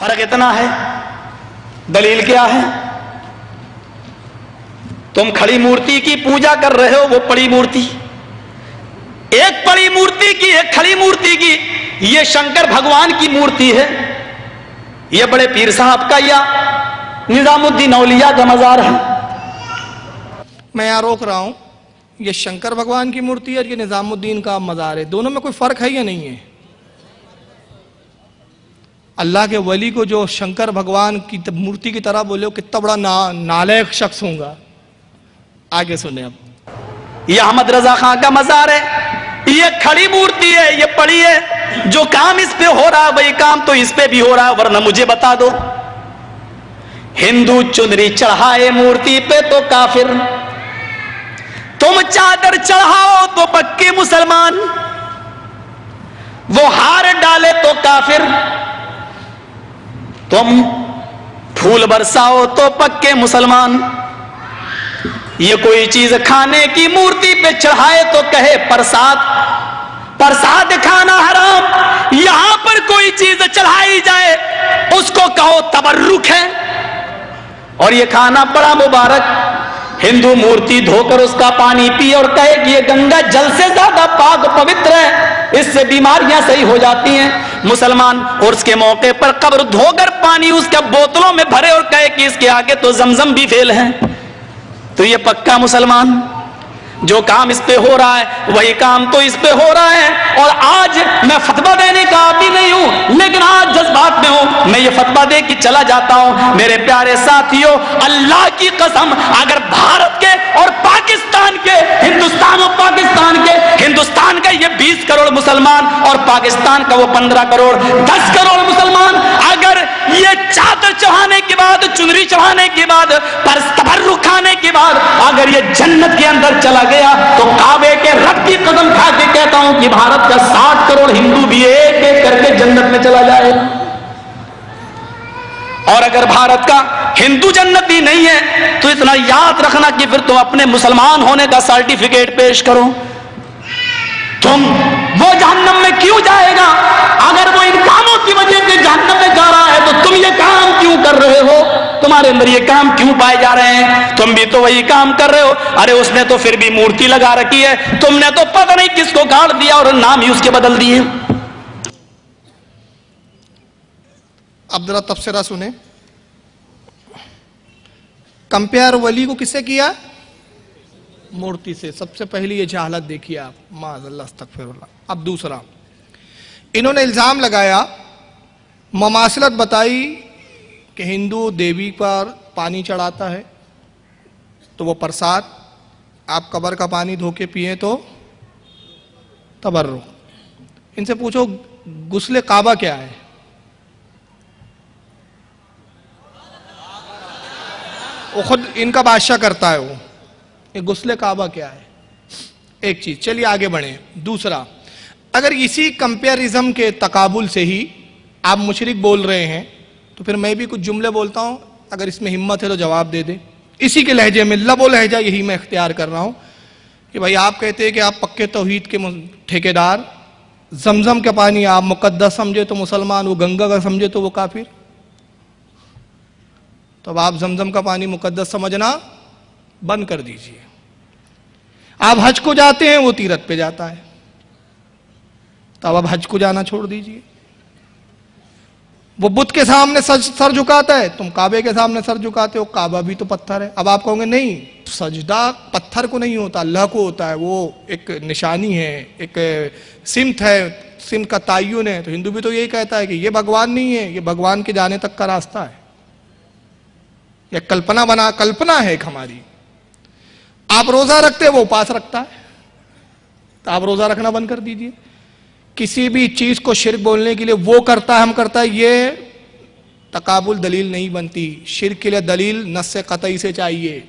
فرق اتنا ہے، دلیل کیا ہے؟ تم کھڑی مورتی کی پوجا کر رہے ہو، وہ پڑی مورتی، ایک پڑی مورتی کی ایک کھڑی مورتی کی، یہ شنکر بھگوان کی مورتی ہے، یہ بڑے پیر صاحب کا یا نظام الدین اولیاء کا مزار ہے۔ میں یہاں روک رہا ہوں، یہ شنکر بھگوان کی مورتی ہے اور یہ نظام الدین کا مزار ہے، دونوں میں کوئی فرق ہے یا نہیں ہے؟ اللہ کے ولی کو جو شنکر بھگوان کی مورتی کی طرح بولے ہو، کتنا بڑا نالائق شخص ہوں گا۔ آگے سنیں اب۔ یہ احمد رضا خان کا مزار ہے، یہ کھڑی مورتی ہے، یہ پڑی ہے، جو کام اس پہ ہو رہا ہے وہی کام تو اس پہ بھی ہو رہا ہے، ورنہ مجھے بتا دو، ہندو چنری چڑھائے مورتی پہ تو کافر، تم چادر چڑھاؤ تو پکے مسلمان، وہ ہار ڈالے تو کافر، تم پھول برساؤ تو پکے مسلمان، یہ کوئی چیز کھانے کی مورتی پہ چڑھائے تو کہے پرساد، پرساد کھانا حرام، یہاں پر کوئی چیز چڑھائی جائے اس کو کہو تبرک ہے، اور یہ کھانا بڑا مبارک۔ ہندو مورتی دھو کر اس کا پانی پی اور کہے کہ یہ گنگا جل سے زیادہ پاک پوتر ہے، اس سے بیماریاں صحیح ہو جاتی ہیں۔ مسلمان عرس کے موقع پر قبر دھو کر پانی اس کے بوتلوں میں بھرے اور کہے کہ اس کے آگے تو زمزم بھی فیل ہے، تو یہ پکا مسلمان۔ جو کام اس پہ ہو رہا ہے وہی کام تو اس پہ ہو رہا ہے۔ اور آج میں فتویٰ دینے کا عادی نہیں ہوں، لیکن آج جذبات میں ہوں، میں یہ فتویٰ دے کے چلا جاتا ہوں۔ میرے پیارے ساتھیوں، اللہ کی قسم، اگر بھارت کے اور پاکستان کے، ہندوستان اور پاکستان کے، ہندوستان کا یہ 20 کروڑ مسلمان اور پاکستان کا وہ 15 کروڑ 10 کروڑ مسلمان، اگر یہ چادر چڑھانے کے بعد، چنری چڑھانے کے بعد، تبرک کھانے کے بعد اگر یہ جنت کے اندر چلا گیا تو کعبے کے رب کی قسم کھا کے کہتا ہوں کہ بھارت کا 60 کروڑ ہندو بھی ایک ایک کر کے جنت میں چلا جائے گا۔ اور اگر بھارت کا ہندو جنتی نہیں ہے تو اتنا یاد رکھنا کہ پھر تم اپنے مسلمان ہونے کا سرٹیفکیٹ پیش کرو۔ تم وہ جہنم میں کیوں جائے گا؟ اگر وہ ان کاموں کی وجہ سے جہنم میں جا رہا ہے تو تم یہ کام کیوں کر رہے ہو؟ تمہارے اندر یہ کام کیوں پائے جا رہے ہیں؟ تم بھی تو وہی کام کر رہے ہو۔ ارے اس نے تو پھر بھی مورتی لگا رکھی ہے، تم نے تو پتہ نہیں کس کو گاڑ دیا اور نام ہی اس کے بدل دیے۔ اب ذرا تبصرہ سنیں، کمپیئر ولی کو کس سے کیا؟ مورتی سے۔ سب سے پہلی یہ جہالت دیکھیے آپ، معاذ اللہ استغفر اللہ۔ اب دوسرا، انہوں نے الزام لگایا، مماثلت بتائی کہ ہندو دیوی پر پانی چڑھاتا ہے تو وہ پرساد، آپ قبر کا پانی دھو کے پیئیں تو تبرک۔ ان سے پوچھو غسل کعبہ کیا ہے؟ وہ خود ان کا بادشاہ کرتا ہے، وہ یہ غسل کعبہ کیا ہے؟ ایک چیز۔ چلیے آگے بڑھیں۔ دوسرا، اگر اسی کمپیرزم کے تقابل سے ہی آپ مشرک بول رہے ہیں تو پھر میں بھی کچھ جملے بولتا ہوں، اگر اس میں ہمت ہے تو جواب دے دیں اسی کے لہجے میں۔ لب و لہجہ یہی میں اختیار کر رہا ہوں کہ بھائی آپ کہتے ہیں کہ آپ پکے توحید کے ٹھیکیدار، زمزم کا پانی آپ مقدس سمجھے تو مسلمان، وہ گنگا کا سمجھے تو وہ کافر، تو اب آپ زمزم کا پانی مقدس سمجھنا بند کر دیجئے۔ آپ حج کو جاتے ہیں، وہ تیرت پہ جاتا ہے، تو اب حج کو جانا چھوڑ دیجئے۔ وہ بت کے سامنے سر جھکاتا ہے، تم کعبے کے سامنے سر جھکاتے ہو، کعبہ بھی تو پتھر ہے۔ اب آپ کہوں گے نہیں، سجدہ پتھر کو نہیں ہوتا، اللہ کو ہوتا ہے، وہ ایک نشانی ہے، ایک سمت ہے، سمت کا تعین ہے۔ تو ہندو بھی تو یہی کہتا ہے کہ یہ بھگوان نہیں ہے، یہ بھگوان کے جانے تک کا راستہ ہے، یہ کلپنا ہے ایک ہماری۔ آپ روزہ رکھتے وہ اپاس رکھتا ہے، تو آپ روزہ رکھنا بند کر دیجئے۔ کسی بھی چیز کو شرک بولنے کے لیے وہ کرتا ہے ہم کرتا ہے، یہ تقابل دلیل نہیں بنتی۔ شرک کے لیے دلیل نص قطعی سے چاہیے۔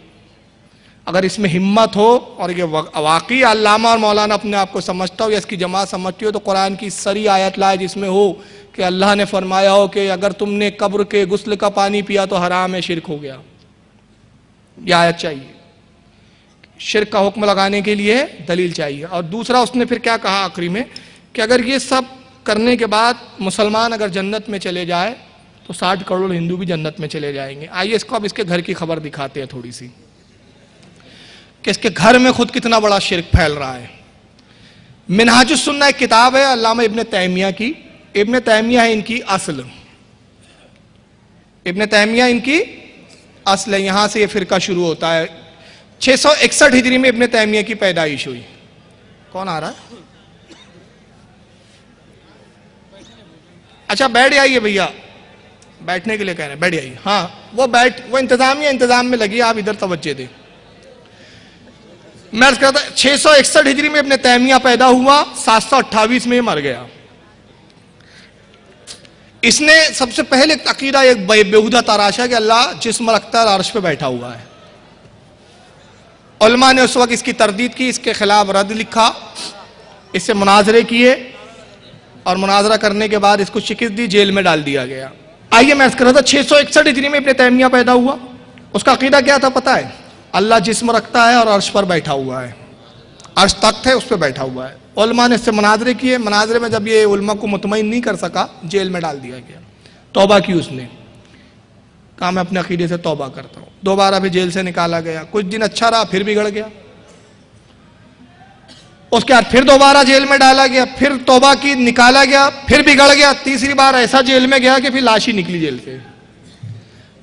اگر اس میں ہمت ہو اور یہ واقعی علامہ اور مولانا اپنے آپ کو سمجھتا ہو یا اس کی جماعت سمجھتی ہو تو قرآن کی سری آیت لائے جس میں ہو کہ اللہ نے فرمایا ہو کہ اگر تم نے قبر کے غسل کا پانی پیا تو حرام ہے، شرک ہو گیا، یہ آیت چاہیے۔ شرک کا حکم لگانے کے لیے دلیل چاہیے۔ اور دوسرا اس نے پھر کیا کہا آخری میں کہ اگر یہ سب کرنے کے بعد مسلمان اگر جنت میں چلے جائے تو 60 کروڑ ہندو بھی جنت میں چلے جائیں گے۔ آئیے اس کو اب اس کے گھر کی خبر دکھاتے ہیں تھوڑی سی، کہ اس کے گھر میں خود کتنا بڑا شرک پھیل رہا ہے۔ منہاج السنہ ایک کتاب ہے علامہ ابن تیمیہ کی۔ ابن تیمیہ ہے ان کی اصل، ابن تیمیہ ان کی اصل ہے، یہاں سے یہ فرقہ شروع ہوتا ہے۔ 661 ہجری میں ابن تیمیہ کی پیدائش ہوئی۔ کون آ رہا ہے؟ اچھا بیٹھ جائیے بھیا، بیٹھنے کے لیے کہہ رہے ہیں، بیٹھ جائیے۔ ہاں وہ انتظام میں لگی، آپ ادھر توجہ دیں۔ میں عرض کرتا 661 ہجری میں ابن تیمیہ پیدا ہوا، 728 میں مر گیا۔ اس نے سب سے پہلے عقیدہ ایک بیہودہ تراشا کہ اللہ جسم رکھتا ہے اور عرش پہ بیٹھا ہوا ہے۔ علماء نے اس وقت اس کی تردید کی، اس کے خلاف رد لکھا، اس سے مناظرے کیے، اور مناظرہ کرنے کے بعد اس کو شکست دی، جیل میں ڈال دیا گیا۔ آئیے میں عرض کر رہا تھا 661 ہجری میں ابن تیمیہ پیدا ہوا۔ اس کا عقیدہ کیا تھا پتہ ہے؟ اللہ جسم رکھتا ہے اور عرش پر بیٹھا ہوا ہے، عرش تخت ہے اس پہ بیٹھا ہوا ہے۔ علماء نے اس سے مناظرے کیے، مناظرے میں جب یہ علماء کو مطمئن نہیں کر سکا، جیل میں ڈال دیا گیا۔ توبہ کی اس نے، کہا میں اپنے عقیدے سے توبہ کرتا ہوں۔ دوبارہ بھی جیل سے نکالا گیا، کچھ دن اچھا رہا، پھر بگڑ گیا۔ اس کے بعد پھر دوبارہ جیل میں ڈالا گیا، پھر توبہ کی، نکالا گیا، پھر بگڑ گیا۔ تیسری بار ایسا جیل میں گیا کہ پھر لاش ہی نکلی جیل سے۔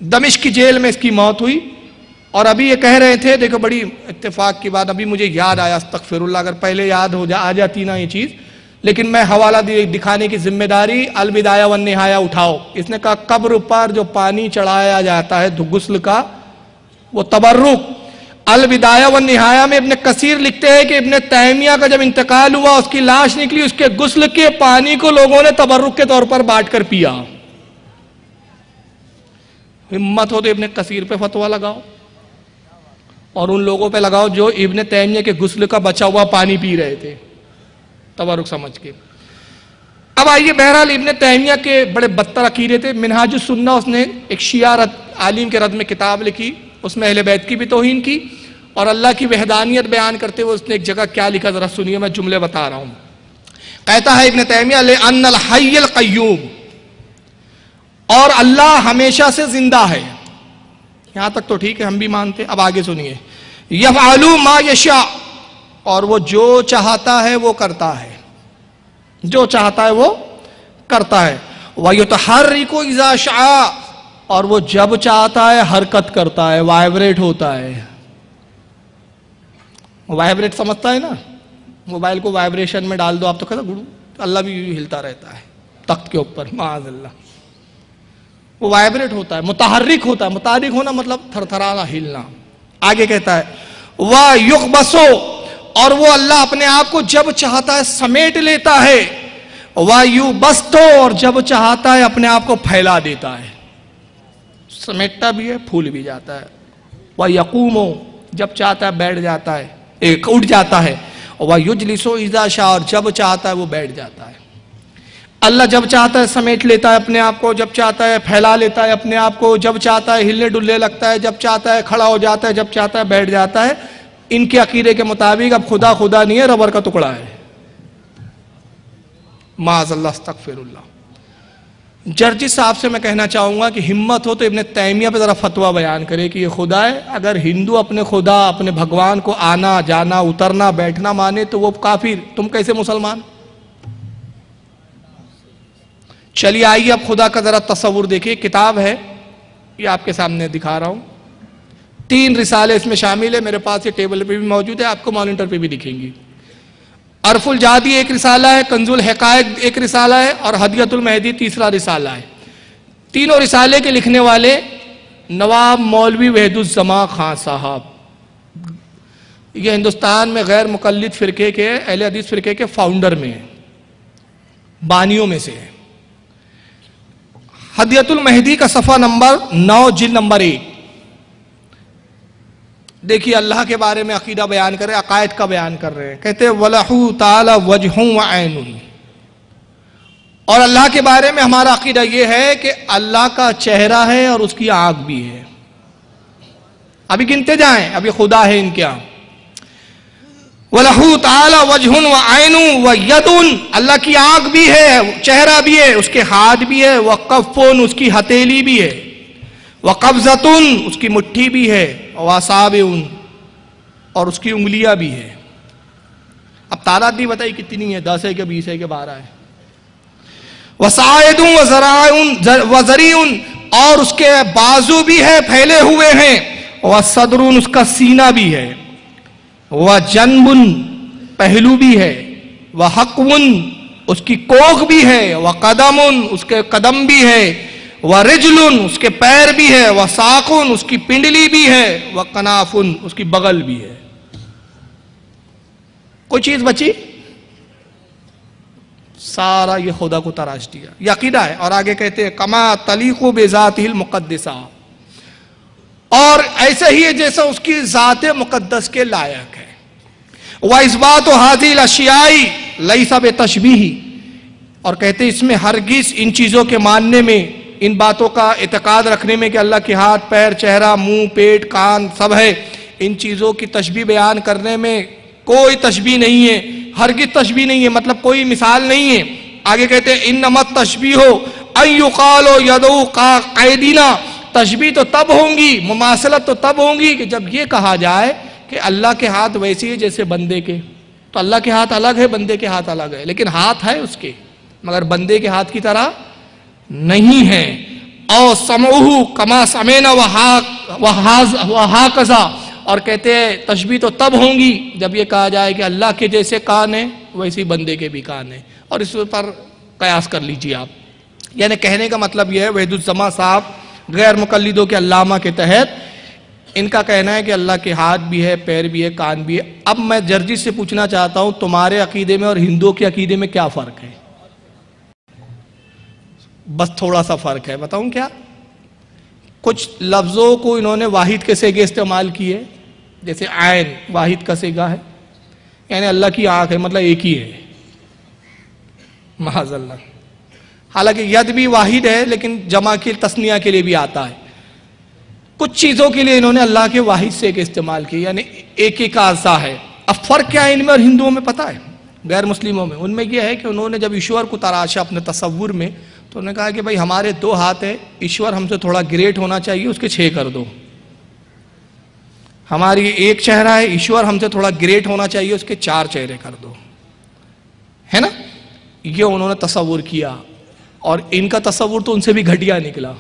دمشق کی جیل میں اس کی موت ہوئی۔ اور ابھی یہ کہہ رہے تھے، دیکھو بڑی اتفاق کی بات، ابھی مجھے یاد آیا، استغفر اللہ، اگر پہلے یاد آ جاتی نا یہ چیز، لیکن میں حوالہ دکھانے کی ذمہ داری البدایہ والنہایہ اٹھاؤ۔ اس نے کہا قبر پر جو پانی چڑھایا جاتا ہے غسل کا، وہ تبرک۔ البدایہ والنہایہ میں ابن کثیر لکھتے ہیں کہ ابن تیمیہ کا جب انتقال ہوا، اس کی لاش نکلی، اس کے غسل کے پانی کو لوگوں نے تبرک کے طور پر بانٹ کر پیا۔ ہمت ہو تو ابن کثیر پہ فتویٰ لگاؤ، اور ان لوگوں پہ لگاؤ جو ابن تیمیہ کے غسل کا بچا ہوا پانی پی رہے تھے تبرک سمجھ کے۔ اب آئیے، بہرحال ابن تیمیہ کے بڑے بدتر عقیدے تھے۔ منہاج السنہ اس نے ایک شیعہ عالم کے رد میں کتاب لکھی، اس میں اہل بیت کی بھی توہین کی، اور اللہ کی وحدانیت بیان کرتے ہوئے اس نے ایک جگہ کیا لکھا، ذرا سنیے، میں جملے بتا رہا ہوں۔ کہتا ہے ابن تیمیہ لِأَنَّ الْحَيَّ الْقَيُّومُ، اور اللہ ہمیشہ سے زندہ ہے۔ یہاں تک تو ٹھیک ہے، ہم بھی مانتے۔ اب آگے سنیے، یفعلُ ما یشاء، اور وہ جو چاہتا ہے وہ کرتا ہے، جو چاہتا ہے وہ کرتا ہے۔ وَيُتَحَرِّكُ إِذَا شَاءَ، اور وہ جب چاہتا ہے حرکت کرتا ہے، وائبریٹ ہوتا ہے۔ وائبریٹ سمجھتا ہے نا، موبائل کو وائبریشن میں ڈال دو آپ تو کہتا گڑو، اللہ بھی ہلتا رہتا ہے تخت کے اوپر، معاذ اللہ۔ وہ وائبریٹ ہوتا ہے، متحرک ہوتا ہے۔ متحرک ہونا مطلب تھر تھرانا، ہلنا۔ آگے کہتا ہے وَيُقْبَسُ، اور وہ اللہ اپنے آپ کو جب چاہتا ہے سمیٹ لیتا ہے۔ وَيُبَسْتُ، اور جب چاہتا ہے اپنے آپ کو پھیلا دیتا ہے، سمیٹتا بھی ہے، پھول بھی جاتا ہے۔ وَيَقُومُ، جب چاہتا ہے بیٹھ جاتا ہے، اٹھ جاتا ہے۔ وَيُجْلِسُ إِذَا شَاءَ، اور جب چاہتا ہے وہ بیٹھ جاتا ہے۔ اللہ جب چاہتا ہے سمیٹ لیتا ہے اپنے آپ کو، جب چاہتا ہے پھیلا لیتا ہے اپنے آپ کو، جب چاہتا ہے ہلنے ڈلنے لگتا ہے، جب چاہتا ہے کھڑا ہو جاتا ہے، جب چاہتا ہے بیٹھ جاتا ہے۔ ان کے عقیدے کے مطابق اب خدا خدا نہیں ہے، ربر کا ٹکڑا ہے، معاذ اللہ، استغفر اللہ۔ جرجی صاحب سے میں کہنا چاہوں گا کہ ہمت ہو تو ابن تیمیہ پہ ذرا فتویٰ بیان کرے کہ یہ خدا ہے۔ اگر ہندو اپنے خدا، اپنے بھگوان کو آنا جانا اترنا بیٹھنا مانے تو وہ کافر، تم کیسے مسلمان؟ چلیے آئیے اب خدا کا ذرا تصور دیکھیے۔ کتاب ہے، یہ آپ کے سامنے دکھا رہا ہوں، 3 رسالے اس میں شامل ہے، میرے پاس یہ ٹیبل پہ بھی موجود ہے، آپ کو مانیٹر پہ بھی دکھیں گی۔ عرف الجادی ایک رسالہ ہے، کنز الحقائق ایک رسالہ ہے، اور ہدیۃ المہدی تیسرا رسالہ ہے۔ تینوں رسالے کے لکھنے والے نواب مولوی وحید الزمان خان صاحب، یہ ہندوستان میں غیر مقلد فرقے کے، اہل حدیث فرقے کے فاؤنڈر میں ہیں، بانیوں میں سے ہیں۔ ہدیۃ المہدی کا صفحہ نمبر 9 جلد نمبر 1، دیکھیے اللہ کے بارے میں عقیدہ بیان کر رہے ہیں، عقائد کا بیان کر رہے ہیں۔ کہتے ہیں وَلَهُ تَعَالَى وَجْهٌ وَعَيْنٌ، اور اللہ کے بارے میں ہمارا عقیدہ یہ ہے کہ اللہ کا چہرہ ہے اور اس کی آنکھ بھی ہے۔ ابھی گنتے جائیں، ابھی خدا ہے ان کے ہاں۔ وَلَهُ تَعَالَى وَجْهٌ وَعَيْنٌ وَيَدٌ، اللہ کی آنکھ بھی ہے، چہرہ بھی ہے، اس کے ہاتھ بھی ہے، وَقَفٌ، اس کی ہتھیلی بھی ہے، وَقَبْضَةٌ، اس کی مٹھی بھی ہے، وَأَصَابِعٌ، اور اس کی انگلیاں بھی ہے۔ اب تعداد نہیں بتائی کتنی ہے، 10 ہے کہ 20 ہے کہ 12 ہے۔ وَسَائِدٌ وَذَرِيعٌ، اور اس کے بازو بھی ہے، پھیلے ہوئے ہیں، وَصَدْرٌ، اس کا سینہ بھی ہے، وَجَنْبٌ، پہلو بھی ہے، وَحَقْوٌ، اس کی کوکھ بھی ہے، وَقَدَمٌ، اس کے قدم بھی ہے، وَرِجْلٌ، اس کے پیر بھی ہے، وَسَاقٌ، اس کی پنڈلی بھی ہے، وَقَنَافٌ، اس کی بغل بھی ہے۔ کوئی چیز بچی؟ سارا یہ خدا کو تراش دیا، یہ عقیدہ ہے۔ اور آگے کہتے ہیں کما تلیق بذاتہ المقدسہ، اور ایسے ہی ہے جیسا اس کی ذات مقدس کے لائق ہے۔ وَإِثْبَاتُ هَذِهِ الْأَشْيَاءِ لَيْسَ بِتَشْبِيهِ، اور کہتے ہیں اس میں ہرگز ان چیزوں کے ماننے میں، ان باتوں کا اعتقاد رکھنے میں کہ اللہ کے ہاتھ، پیر، چہرہ، منہ، پیٹ، کان سب ہے، ان چیزوں کی تشبیہ بیان کرنے میں کوئی تشبیہ نہیں ہے، ہرگز تشبیہ نہیں ہے، مطلب کوئی مثال نہیں ہے۔ آگے کہتے ہیں انما التشبیہ ان یقال یدعو قیدینا، تشبیہ تو تب ہوں گی، مماثلت تو تب ہوں گی کہ جب یہ کہا جائے کہ اللہ کے ہاتھ ویسے ہی جیسے بندے کے، تو اللہ کے ہاتھ الگ ہے، بندے کے ہاتھ الگ ہے، لیکن ہاتھ ہے اس کے، مگر بندے کے ہاتھ کی طرح نہیں ہے۔ او سمعہ کما سمعنا وہاکذا، اور کہتے ہیں تشبیہ تو تب ہوں گی جب یہ کہا جائے کہ اللہ کے جیسے کان ہیں ویسے بندے کے بھی کان ہیں، اور اس پر قیاس کر لیجئے آپ۔ یعنی کہنے کا مطلب یہ ہے، وحید الزماں صاحب غیر مقلدوں کے علامہ کے تحت ان کا کہنا ہے کہ اللہ کے ہاتھ بھی ہے، پیر بھی ہے، کان بھی ہے۔ اب میں جرجی سے پوچھنا چاہتا ہوں تمہارے عقیدے میں اور ہندوؤں کے عقیدے میں کیا فرق ہے؟ بس تھوڑا سا فرق ہے، بتاؤں کیا؟ کچھ لفظوں کو انہوں نے واحد کے صیغے استعمال کیے، جیسے عین واحد کا صیغہ ہے، یعنی اللہ کی آنکھ ہے، مطلب ایک ہی ہے، معاذ اللہ۔ حالانکہ ید بھی واحد ہے لیکن جمع کے تثنیہ کے لیے بھی آتا ہے۔ کچھ چیزوں کے لیے انہوں نے اللہ کے واحد سے ایک استعمال کی، یعنی ایک ایک اعضاء ہے۔ اب فرق کیا ہے ان میں اور ہندوؤں میں پتہ ہے؟ غیر مسلموں میں ان میں یہ ہے کہ انہوں نے جب ایشور کو تراشا اپنے تصور میں، تو انہوں نے کہا کہ بھائی ہمارے 2 ہاتھ ہیں، ایشور ہم سے تھوڑا گریٹ ہونا چاہیے، اس کے 6 کر دو۔ ہماری ایک چہرہ ہے، ایشور ہم سے تھوڑا گریٹ ہونا چاہیے، اس کے 4 چہرے کر دو، ہے نا؟ یہ انہوں نے تصور کیا، اور ان کا تصور تو ان سے بھی گھٹیا نکلا۔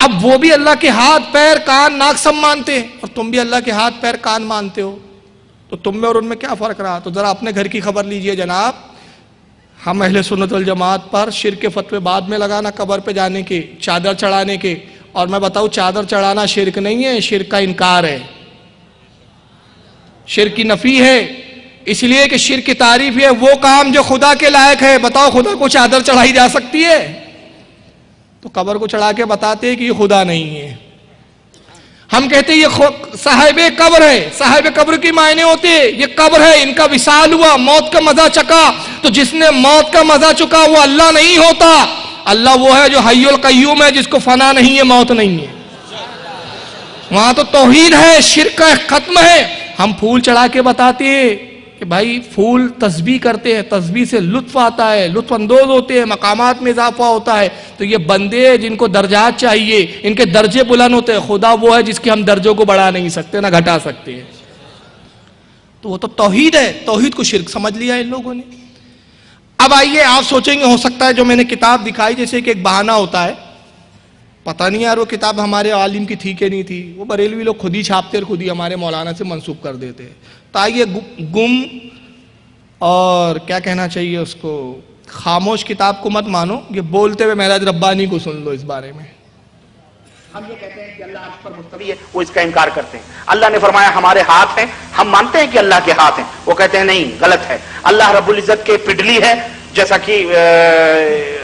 اب وہ بھی اللہ کے ہاتھ، پیر، کان، ناک سب مانتے ہیں، اور تم بھی اللہ کے ہاتھ، پیر، کان مانتے ہو، تو تم میں اور ان میں کیا فرق رہا؟ تو ذرا اپنے گھر کی خبر لیجئے جناب۔ ہم اہل سنت والجماعت پر شرک کے فتوے بعد میں لگانا، قبر پہ جانے کے، چادر چڑھانے کے، اور میں بتاؤں چادر چڑھانا شرک نہیں ہے، شرک کا انکار ہے، شرک کی نفی ہے، اس لیے کہ شرک کی تعریف ہے وہ کام جو خدا کے لائق ہے۔ بتاؤ خدا کو چادر چڑھائی جا سکتی ہے؟ تو قبر کو چڑھا کے بتاتے ہیں کہ یہ خدا نہیں ہے۔ ہم کہتے ہیں یہ صاحب قبر ہے، صاحب قبر کی معنی ہوتے ہیں یہ قبر ہے، ان کا وصال ہوا، موت کا مزہ چکا، تو جس نے موت کا مزہ چکا وہ اللہ نہیں ہوتا، اللہ وہ ہے جو حی القیوم ہے، جس کو فنا نہیں ہے، موت نہیں ہے۔ وہاں تو توحید ہے، شرک کا ختم ہے۔ ہم پھول چڑھا کے بتاتے ہیں کہ بھائی پھول تسبیح کرتے ہیں، تسبیح سے لطف آتا ہے، لطف اندوز ہوتے ہیں، مقامات میں اضافہ ہوتا ہے، تو یہ بندے جن کو درجات چاہیے، ان کے درجے بلند ہوتے ہیں، خدا وہ ہے جس کے ہم درجوں کو بڑھا نہیں سکتے نہ گھٹا سکتے ہیں۔ تو وہ تو توحید ہے، توحید کو شرک سمجھ لیا ان لوگوں نے۔ اب آئیے آپ سوچیں گے ہو سکتا ہے جو میں نے کتاب دکھائی جیسے کہ ایک بہانہ ہوتا ہے، پتہ نہیں یار وہ کتاب ہمارے عالم کی تھی کہ نہیں تھی، وہ بریلوی لوگ خود ہی چھاپتے اور خود ہی ہمارے مولانا سے منسوب کر دیتے۔ تو آئیے گم اور کیا کہنا چاہیے اس کو، خاموش کتاب کو مت مانو، یہ بولتے ہوئے معراج ربانی کو سن لو اس بارے میں۔ ہم یہ کہتے ہیں کہ اللہ عرش پر مستوی ہے، وہ اس کا انکار کرتے ہیں۔ اللہ نے فرمایا ہمارے ہاتھ ہیں، ہم مانتے ہیں کہ اللہ کے ہاتھ ہیں، وہ کہتے ہیں نہیں، غلط ہے، اللہ رب العزت کے پڈلی ہے، جیسا کہ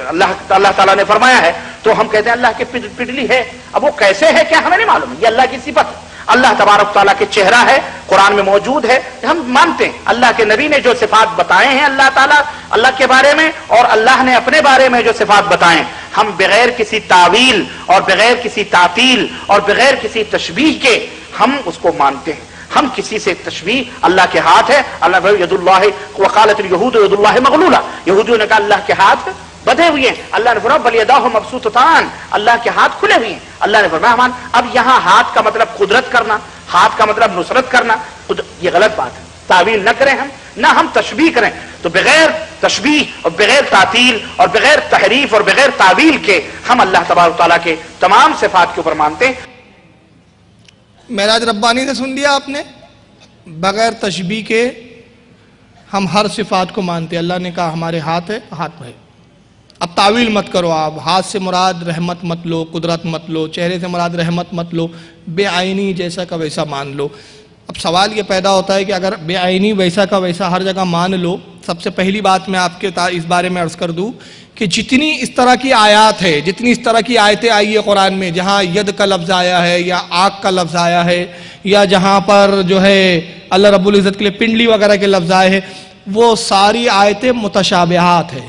اللہ تعالیٰ نے فرمایا ہے، تو ہم کہتے ہیں اللہ کے پڈلی ہے۔ اب وہ کیسے ہے کیا ہمیں نہیں معلوم، یہ اللہ کی صفت ہے۔ اللہ تبارک تعالیٰ کے چہرہ ہے، قرآن میں موجود ہے، ہم مانتے ہیں۔ اللہ کے نبی نے جو صفات بتائے ہیں اللہ تعالیٰ اللہ کے بارے میں، اور اللہ نے اپنے بارے میں جو صفات بتائے، ہم بغیر کسی تعویل اور بغیر کسی تعطیل اور بغیر کسی تشبیہ کے ہم اس کو مانتے ہیں۔ ہم کسی سے تشبیہ، اللہ کے ہاتھ ہے، اللہ ید اللہ وقالت الیہود ید اللہ مغلولہ، یہودیوں نے کہا اللہ کے ہاتھ بدھے ہوئے ہیں، اللہ نے فرمایا بل یداہ مبسوطتان، اللہ کے ہاتھ کھلے ہوئے ہیں، اللہ نے فرمایا مان۔ اب یہاں ہاتھ کا مطلب قدرت کرنا، ہاتھ کا مطلب نصرت کرنا، یہ غلط بات ہے، تعویل نہ کریں ہم، نہ ہم تشبیہ کریں۔ تو بغیر تشبیہ اور بغیر تعطیل اور بغیر تحریف اور بغیر تعویل کے ہم اللہ تبارک و تعالیٰ کے تمام صفات کے اوپر مانتے ہیں۔ معراج ربانی سے سن لیا آپ نے، بغیر تشبیہ کے ہم ہر صفات کو مانتے ہیں۔ اللہ نے کہا ہمارے ہاتھ ہے، ہاتھ ہے، اب تعویل مت کرو، آپ ہاتھ سے مراد رحمت مت لو، قدرت مت لو، چہرے سے مراد رحمت مت لو، بے آئینی جیسا کا ویسا مان لو۔ اب سوال یہ پیدا ہوتا ہے کہ اگر بے آئینی ویسا کا ویسا ہر جگہ مان لو، سب سے پہلی بات میں آپ کے اس بارے میں عرض کر دوں کہ جتنی اس طرح کی آیات ہے، جتنی اس طرح کی آیتیں آئی ہے قرآن میں، جہاں ید کا لفظ آیا ہے یا آگ کا لفظ آیا ہے یا جہاں پر جو ہے اللہ رب العزت کے لیے پنڈلی وغیرہ کے لفظ آئے ہیں، وہ ساری آیتیں متشابہات ہیں۔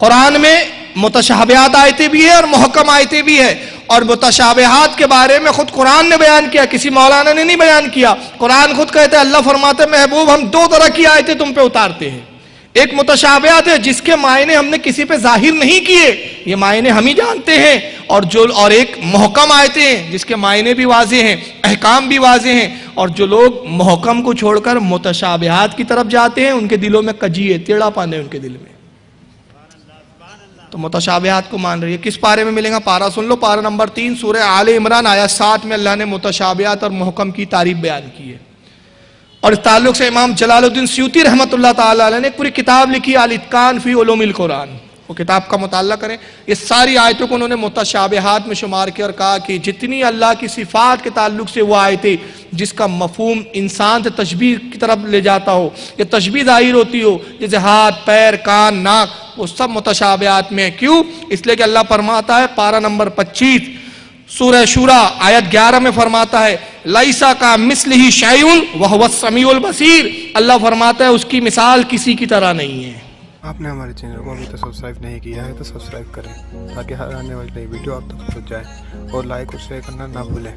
قرآن میں متشابہات آیتیں بھی ہیں اور محکم آیتیں بھی ہیں، اور متشابہات کے بارے میں خود قرآن نے بیان کیا، کسی مولانا نے نہیں بیان کیا۔ قرآن خود کہتا ہے، اللہ فرماتا ہے محبوب ہم دو طرح کی آیتیں تم پہ اتارتے ہیں، ایک متشابہات ہے جس کے معنی ہم نے کسی پہ ظاہر نہیں کیے، یہ معنی ہم ہی جانتے ہیں، اور ایک محکم آیتیں ہیں جس کے معنی بھی واضح ہیں، احکام بھی واضح ہیں، اور جو لوگ محکم کو چھوڑ کر متشابہات کی طرف جاتے ہیں ان کے دلوں میں کجی ہے، ٹیڑھا پن ہے ان کے دل میں، تو متشابہات کو مان رہی ہے۔ کس پارے میں ملیں گا؟ پارہ سن لو، پارہ نمبر 3 سورہ آل عمران آیت 7 میں اللہ نے متشابہات اور محکم کی تعریف بیان کی ہے۔ اور اس تعلق سے امام جلال الدین سیوطی رحمۃ اللہ تعالی علیہ نے پوری کتاب لکھی الاتقان فی علوم القرآن، وہ کتاب کا مطالعہ کریں۔ یہ ساری آیتوں کو انہوں نے متشابہات میں شمار کیا اور کہا کہ جتنی اللہ کی صفات کے تعلق سے وہ آیتیں جس کا مفہوم انسان سے تشبیہ کی طرف لے جاتا ہو، یہ تشبیہ ظاہر ہوتی ہو، جیسے ہاتھ، پیر، کان، ناک، وہ سب متشابہات میں۔ کیوں؟ اس لیے کہ اللہ فرماتا ہے پارہ نمبر 25 سورہ شورى آیت 11 میں فرماتا ہے لیسا کا مثلہ شیء وہو السمیع البصیر، اللہ فرماتا ہے اس کی مثال کسی کی طرح نہیں ہے۔ آپ نے ہمارے چینل کو ابھی تو سبسکرائب نہیں کیا ہے تو سبسکرائب کریں تاکہ ہر آنے والی نئی ویڈیو آپ تک پہنچ جائے، اور لائک اور شیئر کرنا نہ بھولیں۔